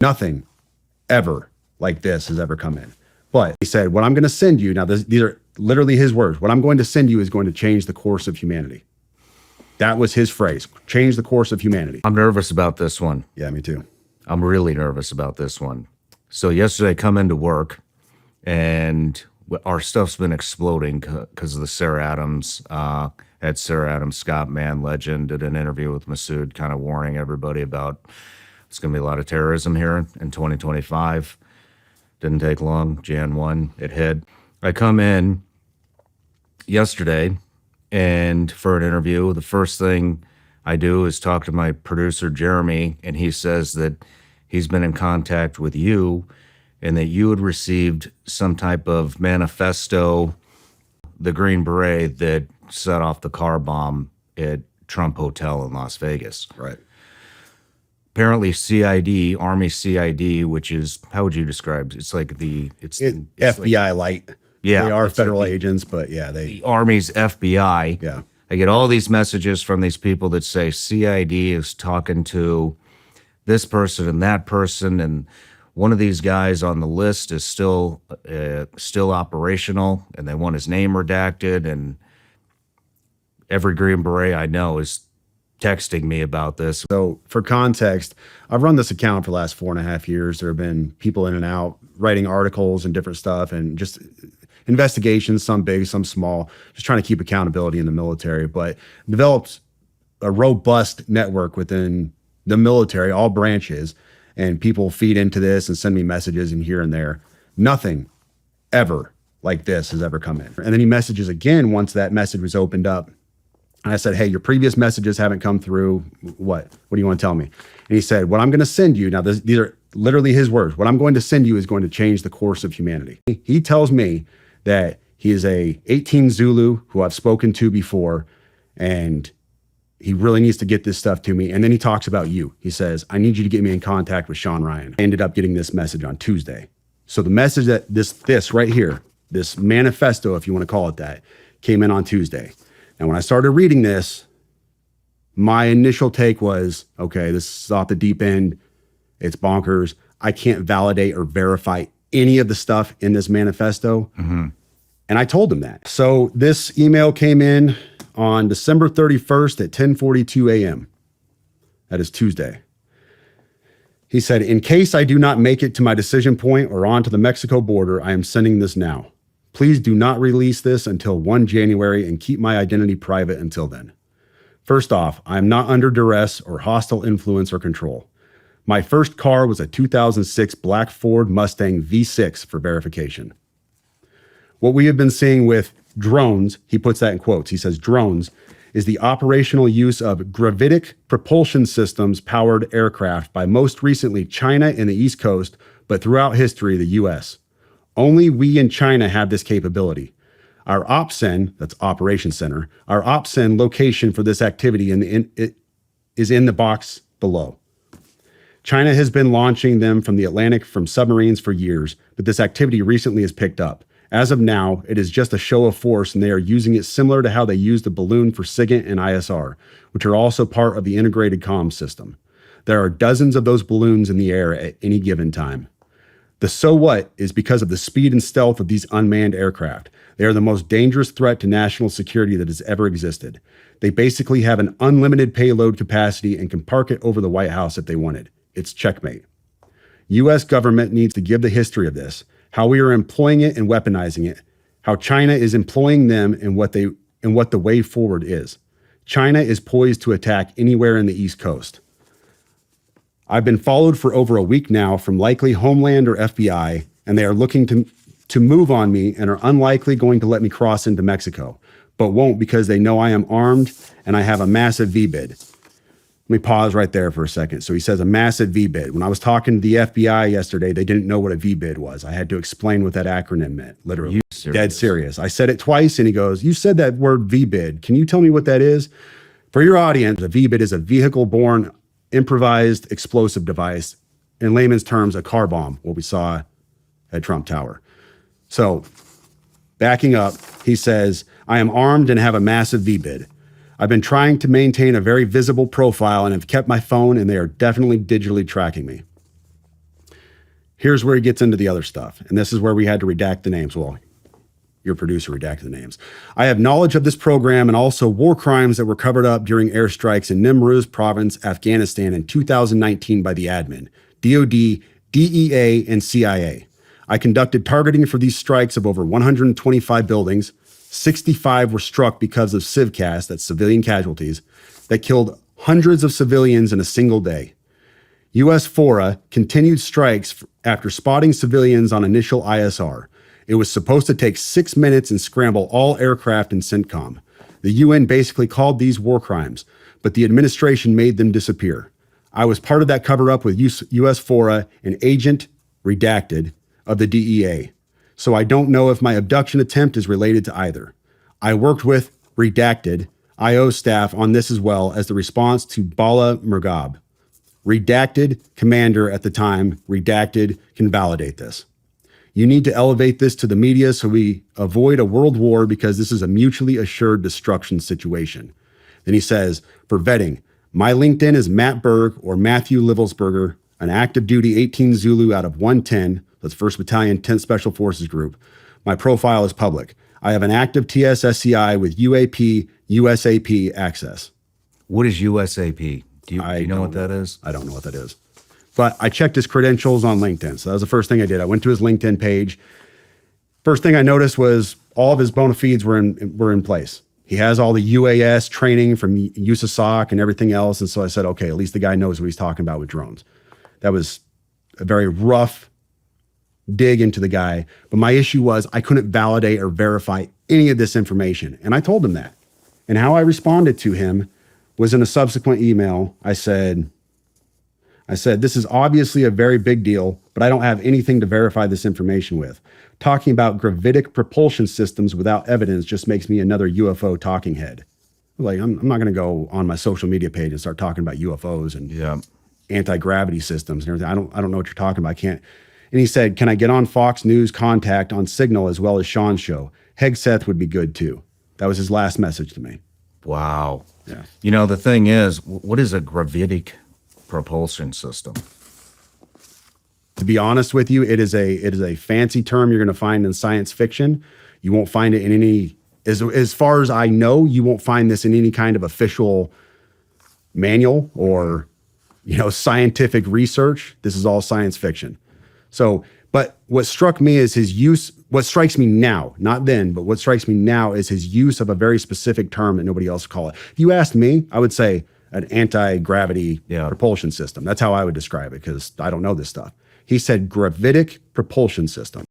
Nothing ever like this has ever come in. But he said, what I'm going to send you, now these are literally his words, what I'm going to send you is going to change the course of humanity. That was his phrase, change the course of humanity. I'm nervous about this one. Yeah, me too. I'm really nervous about this one. So yesterday I come into work and our stuff's been exploding because of the Sarah Adams, had Sarah Adams, Scott Mann, legend, did an interview with Masood, kind of warning everybody about it's going to be a lot of terrorism here in 2025. Didn't take long, Jan 1, it hit. I come in yesterday and for an interview, the first thing I do is talk to my producer, Jeremy, and he says that he's been in contact with you and that you had received some type of manifesto, the Green Beret that set off the car bomb at Trump Hotel in Las Vegas. Right. Apparently CID, Army CID, which is, how would you describe it? It's like it's FBI light. Yeah. They are federal agents, but yeah, the Army's FBI. Yeah. I get all these messages from these people that say CID is talking to this person and that person, and one of these guys on the list is still operational, and they want his name redacted, and every Green Beret I know is texting me about this. So for context, I've run this account for the last 4.5 years. There have been people in and out writing articles and different stuff and just investigations, some big, some small, just trying to keep accountability in the military, but developed a robust network within the military, all branches, and people feed into this and send me messages and here and there. Nothing ever like this has ever come in. And then he messages again once that message was opened up. And I said, hey, your previous messages haven't come through. What do you want to tell me? And he said, what I'm going to send you, now these are literally his words, what I'm going to send you is going to change the course of humanity. He tells me that he is a 18 Zulu who I've spoken to before, and he really needs to get this stuff to me. And then he talks about you. He says, I need you to get me in contact with Sean Ryan. I ended up getting this message on Tuesday. So the message that this right here, this manifesto, if you want to call it that, came in on Tuesday. And when I started reading this, my initial take was, okay, this is off the deep end. It's bonkers. I can't validate or verify any of the stuff in this manifesto. Mm-hmm. And I told him that. So this email came in on December 31st at 10:42 a.m. That is Tuesday. He said, in case I do not make it to my decision point or on to the Mexico border, I am sending this now. Please do not release this until 1 January and keep my identity private until then. First off, I am not under duress or hostile influence or control. My first car was a 2006 black Ford Mustang V6 for verification. What we have been seeing with drones, he puts that in quotes, he says drones, is the operational use of Gravitic propulsion systems powered aircraft by most recently China and the East Coast, but throughout history, the US. Only we in China have this capability. Our OPSEN, that's Operations Center, our OPSEN location for this activity is in the box below. China has been launching them from the Atlantic from submarines for years, but this activity recently has picked up. As of now, it is just a show of force, and they are using it similar to how they use the balloon for SIGINT and ISR, which are also part of the integrated comms system. There are dozens of those balloons in the air at any given time. The so what is because of the speed and stealth of these unmanned aircraft. They are the most dangerous threat to national security that has ever existed. They basically have an unlimited payload capacity and can park it over the White House if they wanted. It's checkmate. U.S. government needs to give the history of this, how we are employing it and weaponizing it, how China is employing them and what the way forward is. China is poised to attack anywhere in the East Coast. I've been followed for over a week now from likely Homeland or FBI, and they are looking to move on me and are unlikely going to let me cross into Mexico, but won't because they know I am armed and I have a massive VBID. Let me pause right there for a second. So he says a massive VBID. When I was talking to the FBI yesterday, they didn't know what a VBID was. I had to explain what that acronym meant, literally. Dead serious. I said it twice and he goes, you said that word VBID. Can you tell me what that is? For your audience, a VBID is a vehicle-borne improvised explosive device. In layman's terms, a car bomb, what we saw at Trump Tower. So backing up, he says, I am armed and have a massive VBID. I've been trying to maintain a very visible profile and have kept my phone, and they are definitely digitally tracking me. Here's where he gets into the other stuff. And this is where we had to redact the names. Well, your producer redacted the names. I have knowledge of this program and also war crimes that were covered up during airstrikes in Nimruz province, Afghanistan in 2019 by the admin, DOD, DEA, and CIA. I conducted targeting for these strikes of over 125 buildings. 65 were struck because of civcast, that's civilian casualties, that killed hundreds of civilians in a single day. U.S. FORA continued strikes after spotting civilians on initial ISR. It was supposed to take 6 minutes and scramble all aircraft in CENTCOM. The UN basically called these war crimes, but the administration made them disappear. I was part of that cover-up with U.S. FORA, an agent, redacted, of the DEA. So I don't know if my abduction attempt is related to either. I worked with, redacted, IO staff on this as well as the response to Bala Murghab. Redacted commander at the time, redacted can validate this. You need to elevate this to the media so we avoid a world war because this is a mutually assured destruction situation. Then he says, for vetting, my LinkedIn is Matt Berg or Matthew Livelsberger, an active duty 18 Zulu out of 110, that's 1st Battalion 10th Special Forces Group. My profile is public. I have an active TSSCI with UAP, USAP access. What is USAP? Do you know what that is? I don't know what that is. But I checked his credentials on LinkedIn. So that was the first thing I did. I went to his LinkedIn page. First thing I noticed was all of his bona fides were in place. He has all the UAS training from USASOC and everything else. And so I said, okay, at least the guy knows what he's talking about with drones. That was a very rough dig into the guy. But my issue was I couldn't validate or verify any of this information. And I told him that. And how I responded to him was in a subsequent email. I said, this is obviously a very big deal, but I don't have anything to verify this information with. Talking about gravitic propulsion systems without evidence just makes me another UFO talking head. Like, I'm not going to go on my social media page and start talking about UFOs and anti-gravity systems and everything. I don't know what you're talking about. I can't. And he said, can I get on Fox News Contact on Signal as well as Sean's show? Hegseth would be good too. That was his last message to me. Wow. Yeah. You know, the thing is, what is a gravitic propulsion system? To be honest with you, it is a fancy term you're going to find in science fiction. You won't find it in any, as far as I know, you won't find this in any kind of official manual or, scientific research. This is all science fiction. So, but what struck me is his use, what strikes me now, not then, but what strikes me now is his use of a very specific term that nobody else call it. If you asked me, I would say an anti-gravity propulsion system. That's how I would describe it because I don't know this stuff. He said gravitic propulsion system.